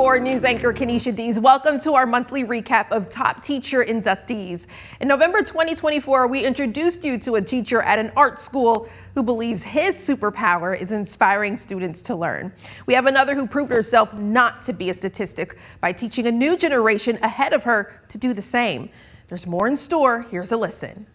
FOX54 news anchor Kenesha Dees. Welcome to our monthly recap of top teacher inductees. In November 2024, we introduced you to a teacher at an art school who believes his superpower is inspiring students to learn. We have another who proved herself not to be a statistic by teaching a new generation ahead of her to do the same. There's more in store. Here's a listen.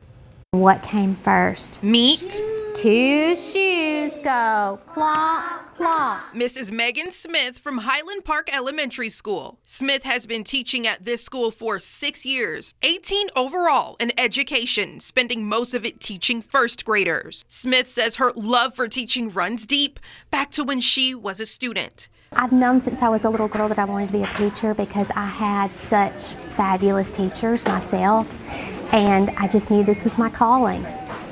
What came first? Meat. Two shoes go clomp, clomp. Mrs. Megan Smith from Highland Park Elementary School. Smith has been teaching at this school for 6 years, 18 overall in education, spending most of it teaching first graders. Smith says her love for teaching runs deep, back to when she was a student. I've known since I was a little girl that I wanted to be a teacher because I had such fabulous teachers myself, and I just knew this was my calling.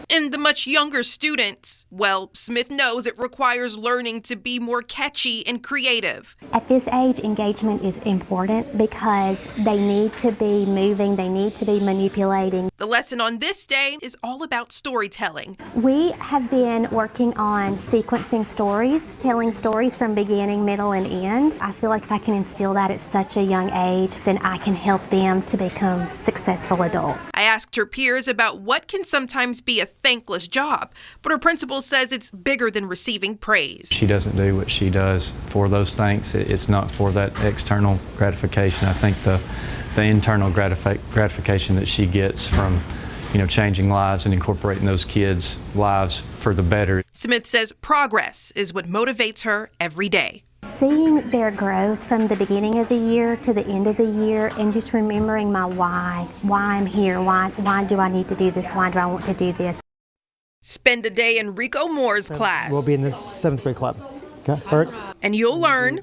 And the much younger students, well, Smith knows it requires learning to be more catchy and creative. At this age, engagement is important because they need to be moving, they need to be manipulating. The lesson on this day is all about storytelling. We have been working on sequencing stories, telling stories from beginning, middle, and end. I feel like if I can instill that at such a young age, then I can help them to become successful adults. I asked her peers about what can sometimes be a thankless job, but her principal says it's bigger than receiving praise. She doesn't do what she does for those thanks. It's not for that external gratification. I think the internal gratification that she gets from, changing lives and incorporating those kids' lives for the better. Smith says progress is what motivates her every day. Seeing their growth from the beginning of the year to the end of the year, and just remembering my why I'm here, why do I need to do this, why do I want to do this. Spend a day in Rico Moore's class. We'll be in the 7th grade club. Okay, Bert? And you'll learn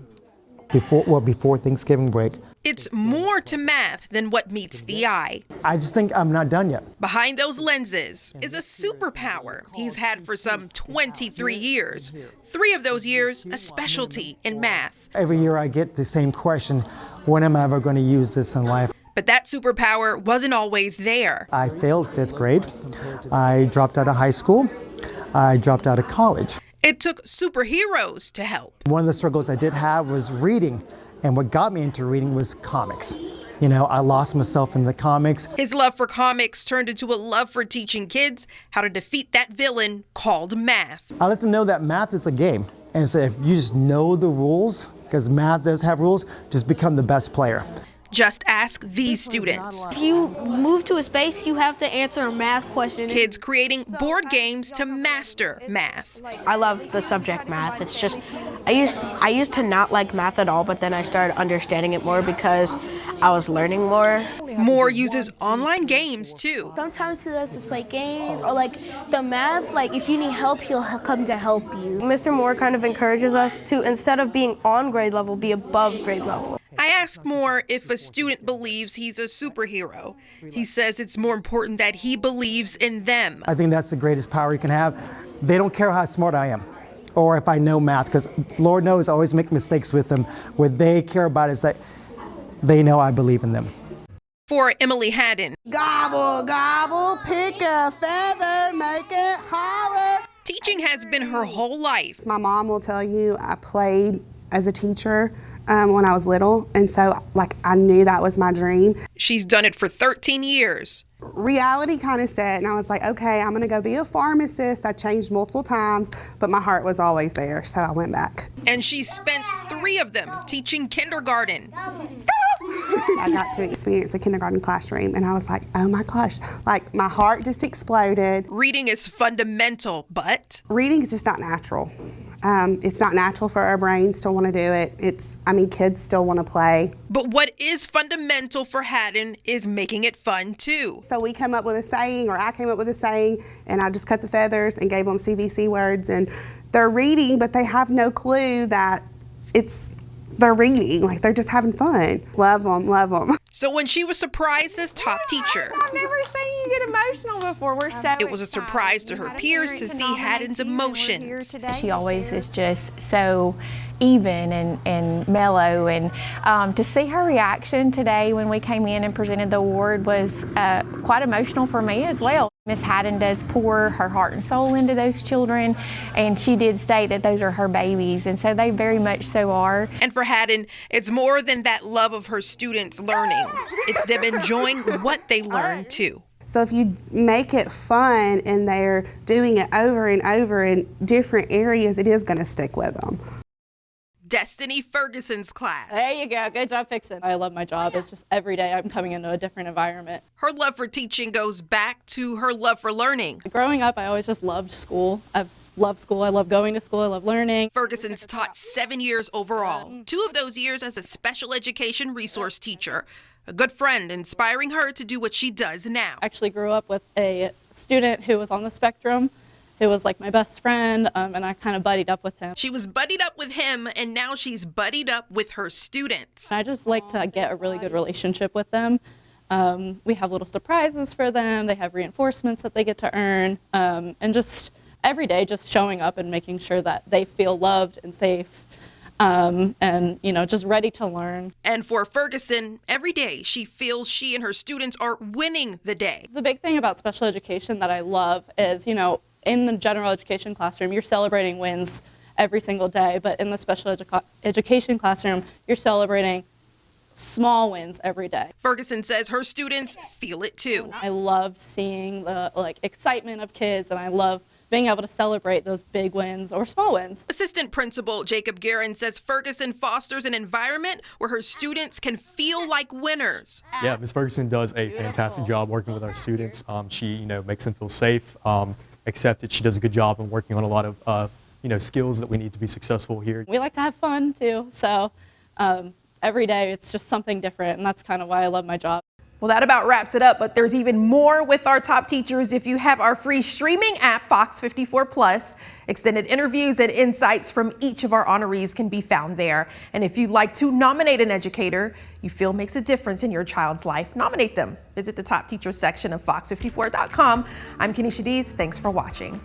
before Thanksgiving break. It's more to math than what meets the eye. I just think I'm not done yet. Behind those lenses is a superpower he's had for some 23 years. 3 of those years, a specialty in math. Every year I get the same question, when am I ever going to use this in life? But that superpower wasn't always there. I failed 5th grade. I dropped out of high school. I dropped out of college. It took superheroes to help. One of the struggles I did have was reading, and what got me into reading was comics. I lost myself in the comics. His love for comics turned into a love for teaching kids how to defeat that villain called math. I let them know that math is a game, and so if you just know the rules, because math does have rules, just become the best player. Just ask these students. If you move to a space, you have to answer a math question. Kids creating board games to master math. I love the subject math. It's just, I used to not like math at all, but then I started understanding it more because I was learning more. Moore uses online games too. Sometimes he lets us play games, or the math, if you need help, he'll come to help you. Mr. Moore kind of encourages us to, instead of being on grade level, be above grade level. I asked Moore if a student believes he's a superhero. He says it's more important that he believes in them. I think that's the greatest power you can have. They don't care how smart I am or if I know math, because Lord knows I always make mistakes with them. What they care about is that they know I believe in them. For Emily Haddon. Gobble, gobble, pick a feather, make it holler. Teaching has been her whole life. My mom will tell you I played as a teacher when I was little, and so I knew that was my dream. She's done it for 13 years. Reality kind of set, and I was like, okay, I'm gonna go be a pharmacist. I changed multiple times, but my heart was always there, so I went back. And she spent 3 of them teaching kindergarten. I got to experience a kindergarten classroom, and I was like, oh my gosh, my heart just exploded. Reading is fundamental, but reading is just not natural. It's not natural for our brains to want to do it. Kids still want to play. But what is fundamental for Haddon is making it fun too. So we come up with a saying, or I came up with a saying, and I just cut the feathers and gave them CVC words, and they're reading, but they have no clue that they're reading, they're just having fun. Love them, love them. So when she was surprised as top teacher, I've never seen you get emotional before. We're so it was a surprise to her peers to see Haddon's emotions. She always is just so even and mellow, and to see her reaction today when we came in and presented the award was quite emotional for me as well. Miss Haddon does pour her heart and soul into those children, and she did state that those are her babies, and so they very much so are. And for Haddon, it's more than that love of her students learning. It's them enjoying what they learn too. So if you make it fun and they're doing it over and over in different areas, it is going to stick with them. Destiny Ferguson's class. There you go. Good job fixing. I love my job. It's just every day I'm coming into a different environment. Her love for teaching goes back to her love for learning. Growing up, I always just loved school. I've loved school. I love going to school. I love learning. Ferguson's taught 7 years overall, 2 of those years as a special education resource teacher. A good friend inspiring her to do what she does now. I actually grew up with a student who was on the spectrum, who was like my best friend, and I kind of buddied up with him. She was buddied up with him, and now she's buddied up with her students. I just like to get a really good relationship with them. We have little surprises for them. They have reinforcements that they get to earn, and just every day just showing up and making sure that they feel loved and safe, and just ready to learn. And for Ferguson, every day she feels she and her students are winning the day. The big thing about special education that I love is, in the general education classroom, you're celebrating wins every single day, but in the special education classroom, you're celebrating small wins every day. Ferguson says her students feel it too. I love seeing the excitement of kids, and I love being able to celebrate those big wins or small wins. Assistant Principal Jacob Guerin says Ferguson fosters an environment where her students can feel like winners. Yeah, Ms. Ferguson does a fantastic job working with our students. She, makes them feel safe, accepted. She does a good job in working on a lot of, skills that we need to be successful here. We like to have fun too, so every day it's just something different, and that's kind of why I love my job. Well, that about wraps it up, but there's even more with our top teachers. If you have our free streaming app, FOX54 Plus, extended interviews and insights from each of our honorees can be found there. And if you'd like to nominate an educator you feel makes a difference in your child's life, nominate them. Visit the top teachers section of fox54.com. I'm Kenesha Dees. Thanks for watching.